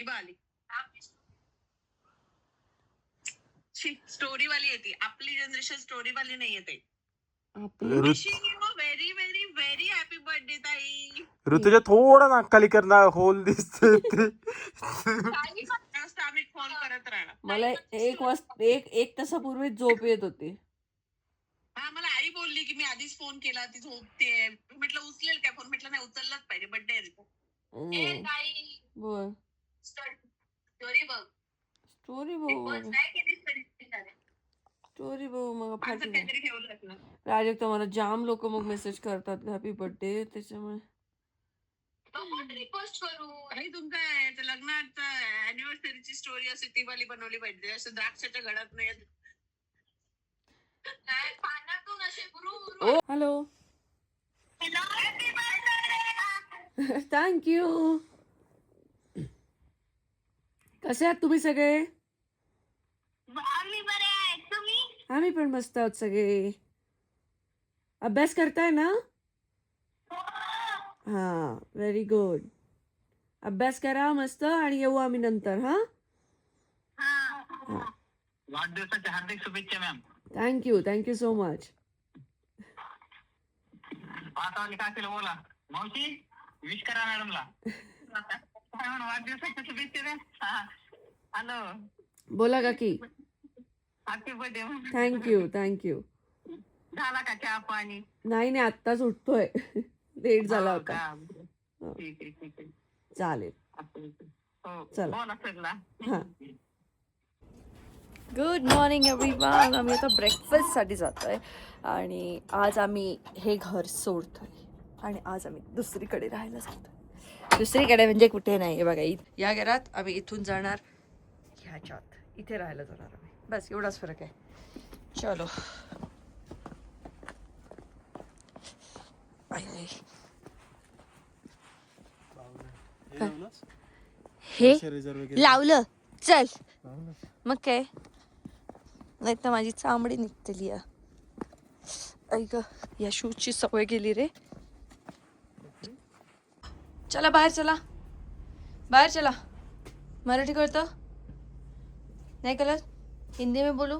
इबा आली स्टोरी वाली येते. आपली जनरेशन स्टोरी वाली नाही येते. Very very very happy birthday ताई. ऋतुजा थोडा नाकाली करणार होल दिसते आम्ही फोन करत राहणार. मला एक तासापूर्वी झोप येत होती. हा मला आई बोलली की मी आधीच फोन केला ती झोपते. म्हटलं उचलेल काय फोन. म्हटलं नाही उचललाच पाहिजे बर्थडे. बोल स्टोरी बघ. स्टोरी बघू मग फाटी काहीतरी ठेवलं. प्राजक्त मला जाम लोक मग मेसेज करतात हॅपी बर्थडे त्याच्यामुळे रिपोस्ट करू. तुमच्या लग्नात अॅनिव्हर्सरीची स्टोरी अशी ती वाली बनवली पाहिजे. असं द्राक्षाच्या घडात नाही पानातून असे. Hello thank you. कसे आहात तुम्ही सगळे? आम्ही बरे आहेत. तुम्ही? आम्ही पण मस्त आहोत सगळे. अभ्यास करताय ना? हा व्हेरी गुड. अभ्यास करा मस्त आणि येऊ आम्ही नंतर. हा वाढदिवसाच्या हार्दिक शुभेच्छा मॅम. Thank you so much. काय बोला मावशी विश करा मॅडमला. वाढदिवसाच्या शुभेच्छा द्या. हॅलो बोला काकी. Happy birthday. थँक्यू. झाला का चहा पाणी? नाही आत्ताच उठतोय. लेट झाला होता. ठीक आहे चालेल. चला बोला सगळा. हा गुड मॉर्निंग एव्हरीवन. आम्ही आता ब्रेकफास्टसाठी जातोय आणि आज आम्ही हे घर सोडतोय आणि आज आम्ही दुसरीकडे राहायला जातोय. दुसरीकडे म्हणजे कुठे नाही. हे बघा या घरात आम्ही इथून जाणार ह्याच्यात इथे राहायला जाणार आम्ही. बस एवढाच फरक आहे. चलो हे लावलं चल मग काय. नाही तर माझी चांबडी निघतेली. ऐक या शूजची सवय गेली रे. चला बाहेर चला. मराठी कळतं नाही कळत? हिंदी में बोलो.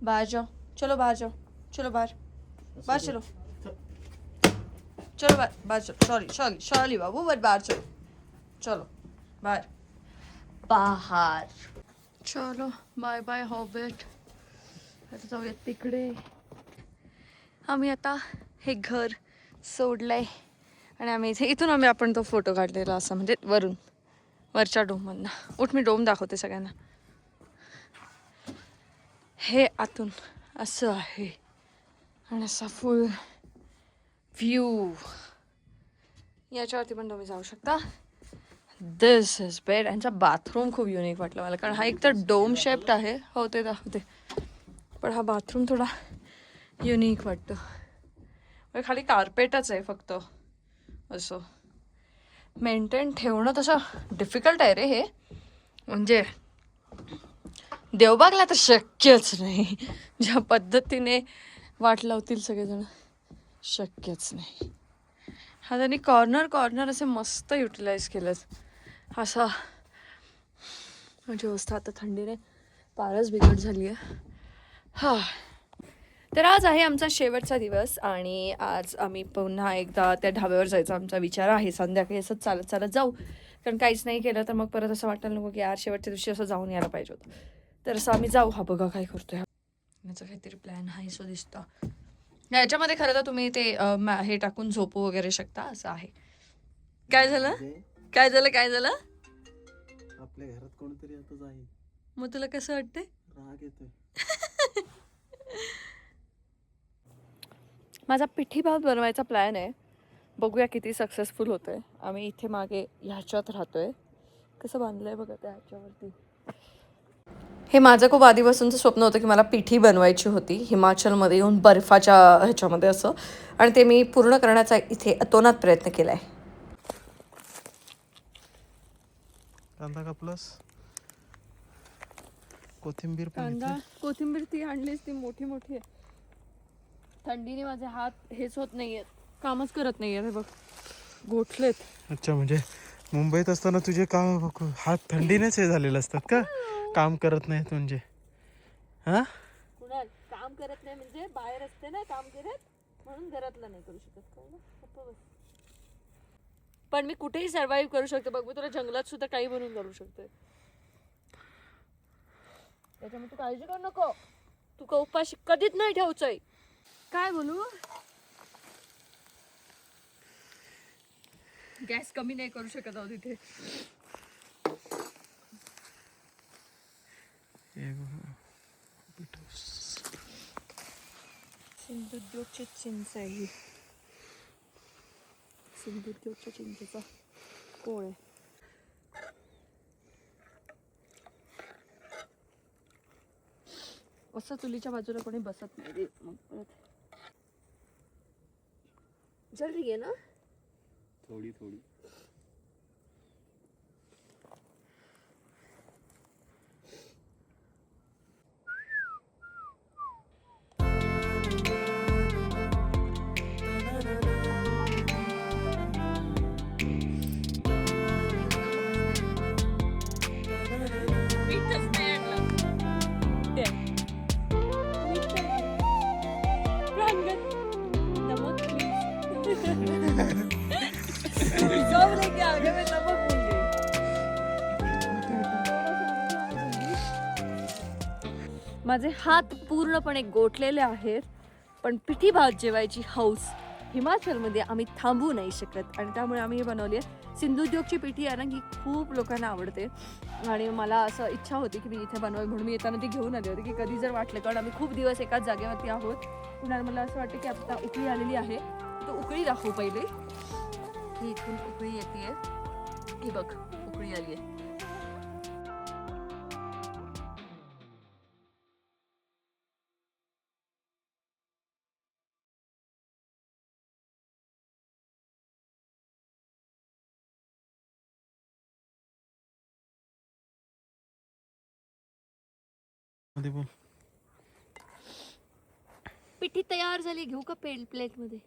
बाहर जाओ. चलो बाहर चलो बाहर चलो सॉरी बाबू बट बाहर चलो बाहर चलो बाय बाय हॉबिट. आता जाऊयात तिकडे. आम्ही आता हे घर सोडलंय आणि आम्ही इथून आपण तो फोटो काढलेला असा म्हणजे वरच्या डोममधनं. उठ मी डोम दाखवते सगळ्यांना. हे आतून असं आहे आणि असा फुल व्ह्यू. याच्यावरती पण तुम्ही जाऊ शकता. दिस इज बेड. यांचा बाथरूम खूप युनिक वाटलं मला कारण हा एक तर डोम शेप्ड आहे. हो ते दाखवते पण हा बाथरूम थोडा युनिक वाटतो. खाली कार्पेटच आहे फक्त. असं मेंटेन ठेवणं तसं डिफिकल्ट आहे रे हे. म्हणजे देवबागला तर शक्यच नाही. ज्या पद्धतीने वाट लावतील सगळेजण शक्यच नाही. हा त्यांनी कॉर्नर असे मस्त युटिलाइज केलं. असा म्हणजे अवस्था आता थंडीने फारच बिकट झाली आहे. हा तर आज आहे आमचा शेवटचा दिवस आणि आज आम्ही पुन्हा एकदा त्या ढाब्यावर जायचा आमचा विचार आहे. संध्याकाळी असंच चालत जाऊ कारण काहीच नाही केलं तर मग परत असं वाटायला नको की यार शेवटच्या दिवशी असं जाऊन यायला पाहिजे होतं. तर असं आम्ही जाऊ. हा बघा काय करतोय. याचा काहीतरी प्लॅन आहे असं दिसतं. याच्यामध्ये खरं तर तुम्ही ते हे टाकून झोपू वगैरे शकता असं आहे. काय झालं आपल्या घरात कोणतरी आताच आहे. मग तुला कसं वाटतंय? राग येतोय. माझा पिठी भात बनवायचा प्लॅन आहे. बघूया किती सक्सेसफुल होतोय. आम्ही इथे मागे ह्याच्यात राहतोय. कसं बांधलंय बघा त्या ह्याच्यावरती. हे माझं खूप आधीपासूनचं स्वप्न होतं की मला पिठी बनवायची होती हिमाचलमध्ये येऊन बर्फाच्या ह्याच्यामध्ये असं. आणि ते मी पूर्ण करण्याचा इथे अतोनात प्रयत्न केला आहे. कांदा कापलास? कोथिंबीर कोथिंबीर ती आणलीच ती मोठी आहे. थंडीने माझे हात हेच होत नाहीयेत. कामच करत नाहीये. हे बघ गोठलेत. अच्छा म्हणजे मुंबईत असताना तुझे काम हात थंडीनेच हे झालेले असतात का? काम करत नाहीत म्हणजे हा? कुणाल काम करत नाही म्हणजे बाहेर असते ना काम करत, म्हणून घरातलं नाही करू शकत. कळलं? गप्प बस. पण मी कुठेही सर्व्हाइव्ह करू शकते बघ. मी तुला जंगलात सुद्धा काही बनवून करू शकते. त्याच्यामुळे तू काळजी करू नको. तू का उपाशी कधीच नाही ठेवचंय. काय बोलू? गॅस कमी नाही करू शकत आहोत इथे. सिंधुदुर्गची चिंच आहे ही. सिंधुदुर्गच्या चिंचेचा कोळ आहे. असं चुलीच्या बाजूला कोणी बसत नाही. मग परत जल रही है ना थोडी थोडी. माझे हात पूर्णपणे गोठलेले आहेत, पण पिठी भात जेवायची हौस हिमाचलमध्ये आम्ही थांबू नाही शकत आणि त्यामुळे आम्ही हे बनवली आहे. सिंधुदुर्गची पिठी आहे ना, ही खूप लोकांना आवडते आणि मला असं इच्छा होती की मी इथे बनवावी, म्हणून मी येताना ती घेऊन आली होती की कधी जर वाटलं, कारण आम्ही खूप दिवस एकाच जागेवरती आहोत. पुन्हा मला असं वाटतं की आता उकळी आलेली आहे, तर उकळी दाखवू पहिले. ही इथून उकळी येते, ही बघ उकळी आली आहे. बोल. पिठी तयार झाली. घेऊ का प्लेट मध्ये?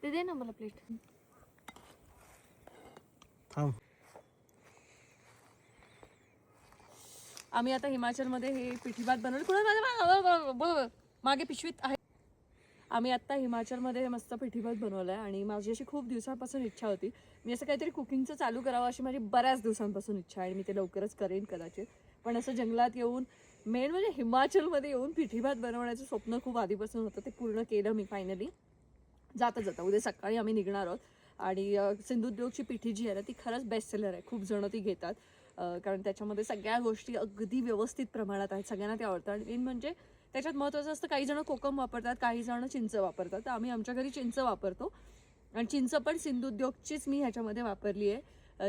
ते दे ना मला प्लेट. थांब. आम्ही आता हिमाचलमध्ये हे पिठी भात बनवलं. कुणा मागे पिशवीत आहे. आम्ही आता हिमाचलमध्ये हे मस्त पिठी भात बनवलं आहे आणि माझी अशी खूप दिवसांपासून इच्छा होती. मी असं काहीतरी कुकिंगचं चालू करावं अशी माझी बऱ्याच दिवसांपासून इच्छा आहे आणि मी ते लवकरच करेन कदाचित. पण असं जंगलात येऊन, मेन म्हणजे हिमाचलमध्ये येऊन पिठी भात बनवण्याचं स्वप्न खूप आधीपासून होतं. ते पूर्ण केलं मी फायनली. जाता उद्या सकाळी आम्ही निघणार आहोत आणि सिंधुदुर्गची पिठी जी आहे ना, ती खरंच बेस्ट सेलर आहे. खूप जण ती घेतात कारण त्याच्यामध्ये सगळ्या गोष्टी अगदी व्यवस्थित प्रमाणात आहेत. सगळ्यांना ते आवडतं आणि मेन म्हणजे त्याच्यात महत्त्वाचं असतं, काही जण कोकम वापरतात, काही जण चिंच वापरतात. तर आम्ही आमच्या घरी चिंच वापरतो आणि चिंच पण सिंधुदुर्गचीच मी ह्याच्यामध्ये वापरली आहे.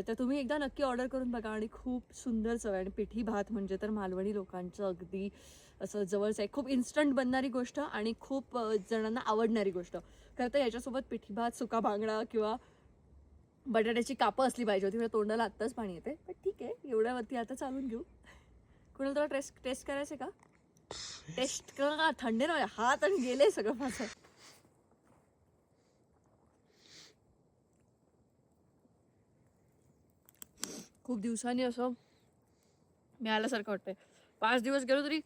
तर तुम्ही एकदा नक्की ऑर्डर करून बघा आणि खूप सुंदर चव आहे. आणि पिठी भात म्हणजे तर मालवणी लोकांचं अगदी असं जवळचं आहे. खूप इन्स्टंट बनणारी गोष्ट आणि खूप जणांना आवडणारी गोष्ट. खरं तर याच्यासोबत पिठी भात, सुका बांगडा किंवा बटाट्याची कापं असली पाहिजे होती. म्हणजे तोंडाला आत्ताच पाणी येते, पण ठीक आहे, एवढ्यावरती आता चालून घेऊ. कुणाला तुला टेस्ट करायचं का? टेस्ट का? थंडी ना हात आणि गेले सगळं माझं. खूप दिवसांनी असं मिळाल्यासारखं वाटतंय. 5 दिवस गेलो तरी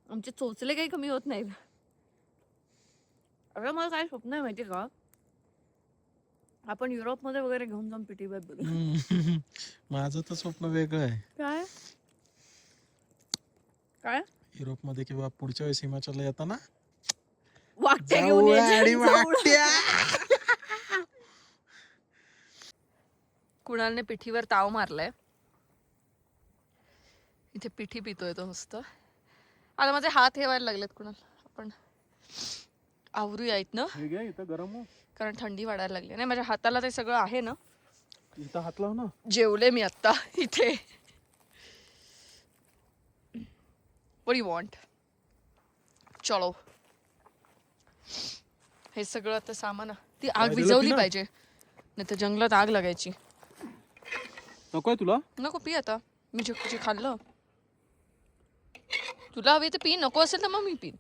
आमचे चोचले काही कमी होत नाहीत. अगं मला काय स्वप्न आहे माहिती का, आपण युरोपमध्ये वगैरे घेऊन जाऊन पिठी भात बनवू. माझं तर स्वप्न वेगळं आहे. काय काय युरोपमध्ये किंवा पुढच्या वेळेस हिमाचलला येताना वाकट्या घेऊन यायच्या. कुणालने पिठीवर ताव मारलाय. इथे पिठी पितोय तो मस्त. आता माझे हात हे व्हायला लागलेत. कुणाल आपण आवरूया इथनं, इथं गरम हो, कारण थंडी वाढायला लागली. नाही माझ्या हाताला ते सगळं आहे ना. इथं हात लाव ना. जेवले मी आता इथे. What do you want? चलो, हे सगळं आता सामान. ती आग विझवली पाहिजे, नाही तर जंगलात आग लागायची. नकोय तुला? नको, पी आता. मी जे खाल्लं. तुला हवी तर पी, नको असेल तर मग मी पीन.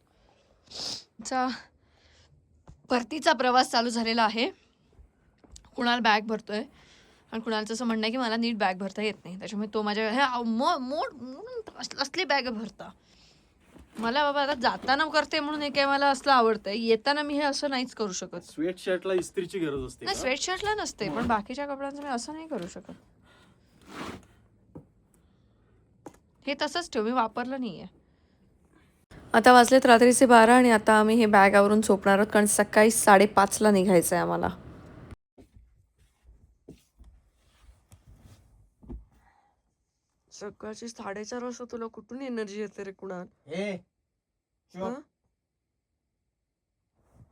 परतीचा प्रवास चालू झालेला आहे. कुणाल बॅग भरतोय. आणि कुणालचं असं म्हणणं आहे की मला नीट बॅग भरता येत नाही, त्याच्यामुळे तो माझ्या हे मोड असली बॅग भरता. मला बाबा आता जाताना करते म्हणून हे काय मला असलं आवडतंय, येताना मी हे असं नाहीच करू शकत. स्वेट शर्टला इस्त्रीची गरज असते नाही, का? स्वेटशर्टला नसते, पण बाकीच्या कपड्यांचं मी असं नाही करू शकत. हे तसंच ठेव, मी वापरलं नाहीये. आता वाजलेत रात्रीचे 12 आणि आता आम्ही हे बॅग आवरून झोपणार आहोत, कारण सकाळी 5:30ला निघायचं आहे आम्हाला. सकाळची 4:30 वाजता तुला कुठून एनर्जी येते रे कुणाल? हं?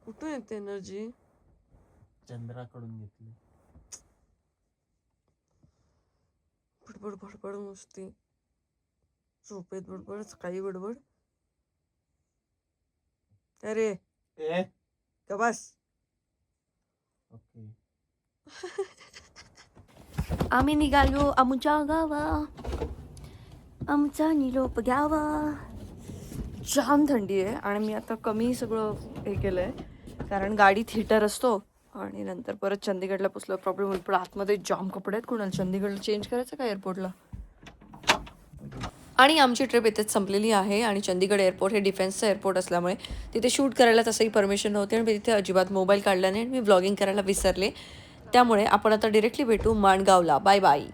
कुठून येते एनर्जी? चंद्राकडून घेतली. बडबड बडबड नुसती, झोपेत बडबड, सकाळी बडबड. अरे का बस. ओके. आम्ही निघालो आमच्या गावा, आमचा निरोप घ्यावा. जाम थंडी आहे आणि मी आता कमी सगळं हे केलं आहे, कारण गाडीत हीटर असतो आणि नंतर परत चंदीगडला पोचलो प्रॉब्लेम होईल. पण आतमध्ये जाम कपडे आहेत. कुणाला चंदीगडला चेंज करायचं का एअरपोर्टला? आणि आमची ट्रिप इथेच संपलेली आहे. आणि चंदीगड एअरपोर्ट हे डिफेन्सचं एअरपोर्ट असल्यामुळे तिथे शूट करायला तसंही परमिशन नव्हते आणि मी तिथे अजिबात मोबाईल काढला नाही आणि मी व्लॉगिंग करायला विसरले. त्यामुळे आपण आता डिरेक्टली भेटू माणगावला. Bye bye.